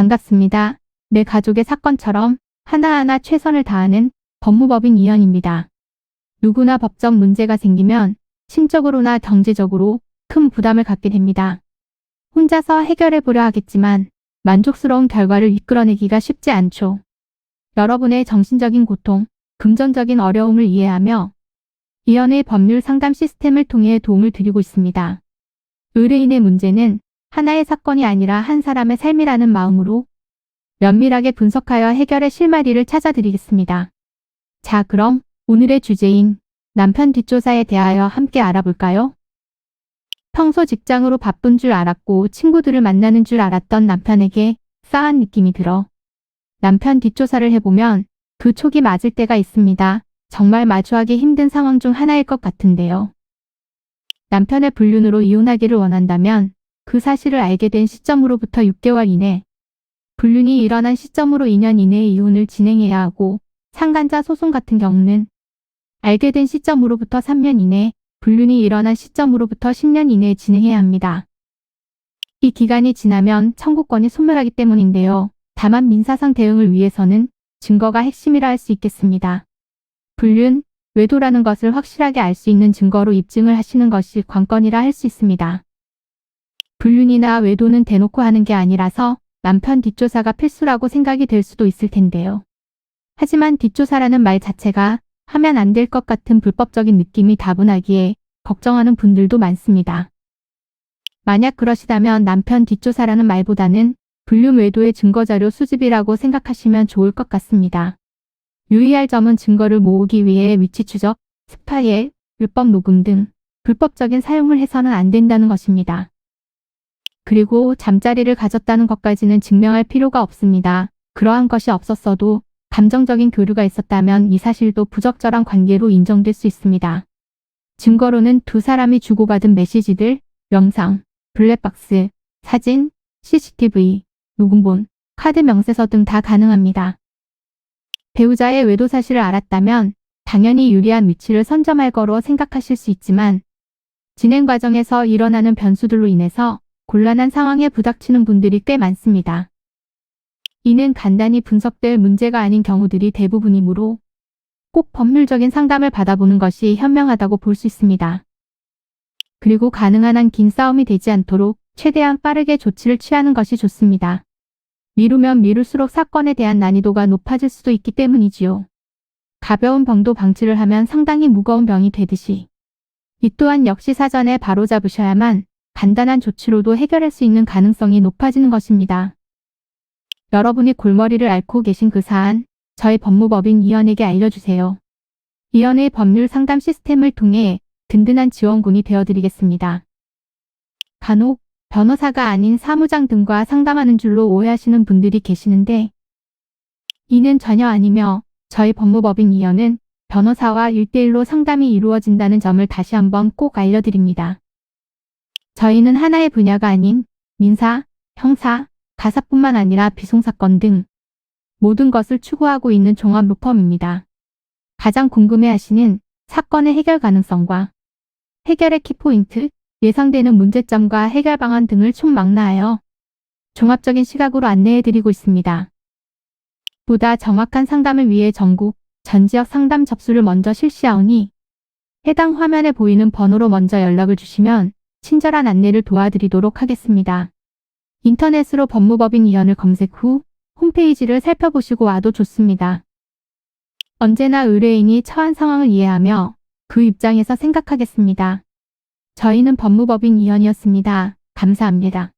반갑습니다. 내 가족의 사건처럼 하나하나 최선을 다하는 법무법인 이현입니다. 누구나 법적 문제가 생기면 심적으로나 경제적으로 큰 부담을 갖게 됩니다. 혼자서 해결해 보려 하겠지만 만족스러운 결과를 이끌어내기가 쉽지 않죠. 여러분의 정신적인 고통, 금전적인 어려움을 이해하며 이현의 법률 상담 시스템을 통해 도움을 드리고 있습니다. 의뢰인의 문제는 하나의 사건이 아니라 한 사람의 삶이라는 마음으로 면밀하게 분석하여 해결의 실마리를 찾아드리겠습니다. 자, 그럼 오늘의 주제인 남편 뒷조사에 대하여 함께 알아볼까요? 평소 직장으로 바쁜 줄 알았고 친구들을 만나는 줄 알았던 남편에게 싸한 느낌이 들어 남편 뒷조사를 해보면 그 촉이 맞을 때가 있습니다. 정말 마주하기 힘든 상황 중 하나일 것 같은데요. 남편의 불륜으로 이혼하기를 원한다면 그 사실을 알게 된 시점으로부터 6개월 이내, 불륜이 일어난 시점으로 2년 이내에 이혼을 진행해야 하고 상간자 소송 같은 경우는 알게 된 시점으로부터 3년 이내, 불륜이 일어난 시점으로부터 10년 이내에 진행해야 합니다. 이 기간이 지나면 청구권이 소멸하기 때문인데요. 다만 민사상 대응을 위해서는 증거가 핵심이라 할 수 있겠습니다. 불륜, 외도라는 것을 확실하게 알 수 있는 증거로 입증을 하시는 것이 관건이라 할 수 있습니다. 불륜이나 외도는 대놓고 하는 게 아니라서 남편 뒷조사가 필수라고 생각이 될 수도 있을 텐데요. 하지만 뒷조사라는 말 자체가 하면 안 될 것 같은 불법적인 느낌이 다분하기에 걱정하는 분들도 많습니다. 만약 그러시다면 남편 뒷조사라는 말보다는 불륜 외도의 증거자료 수집이라고 생각하시면 좋을 것 같습니다. 유의할 점은 증거를 모으기 위해 위치 추적, 스파이엘, 율법 녹음 등 불법적인 사용을 해서는 안 된다는 것입니다. 그리고 잠자리를 가졌다는 것까지는 증명할 필요가 없습니다. 그러한 것이 없었어도 감정적인 교류가 있었다면 이 사실도 부적절한 관계로 인정될 수 있습니다. 증거로는 두 사람이 주고받은 메시지들, 영상, 블랙박스, 사진, CCTV, 녹음본, 카드 명세서 등 다 가능합니다. 배우자의 외도 사실을 알았다면 당연히 유리한 위치를 선점할 거로 생각하실 수 있지만 진행 과정에서 일어나는 변수들로 인해서 곤란한 상황에 부닥치는 분들이 꽤 많습니다. 이는 간단히 분석될 문제가 아닌 경우들이 대부분이므로 꼭 법률적인 상담을 받아보는 것이 현명하다고 볼 수 있습니다. 그리고 가능한 한 긴 싸움이 되지 않도록 최대한 빠르게 조치를 취하는 것이 좋습니다. 미루면 미룰수록 사건에 대한 난이도가 높아질 수도 있기 때문이지요. 가벼운 병도 방치를 하면 상당히 무거운 병이 되듯이 이 또한 역시 사전에 바로잡으셔야만 간단한 조치로도 해결할 수 있는 가능성이 높아지는 것입니다. 여러분이 골머리를 앓고 계신 그 사안, 저희 법무법인 이현에게 알려주세요. 이현의 법률 상담 시스템을 통해 든든한 지원군이 되어드리겠습니다. 간혹 변호사가 아닌 사무장 등과 상담하는 줄로 오해하시는 분들이 계시는데 이는 전혀 아니며 저희 법무법인 이현은 변호사와 1대1로 상담이 이루어진다는 점을 다시 한번 꼭 알려드립니다. 저희는 하나의 분야가 아닌 민사, 형사, 가사뿐만 아니라 비송사건 등 모든 것을 추구하고 있는 종합 로펌입니다. 가장 궁금해하시는 사건의 해결 가능성과 해결의 키포인트, 예상되는 문제점과 해결 방안 등을 총망라하여 종합적인 시각으로 안내해드리고 있습니다. 보다 정확한 상담을 위해 전국, 전 지역 상담 접수를 먼저 실시하오니 해당 화면에 보이는 번호로 먼저 연락을 주시면 친절한 안내를 도와드리도록 하겠습니다. 인터넷으로 법무법인 이현을 검색 후 홈페이지를 살펴보시고 와도 좋습니다. 언제나 의뢰인이 처한 상황을 이해하며 그 입장에서 생각하겠습니다. 저희는 법무법인 이현이었습니다. 감사합니다.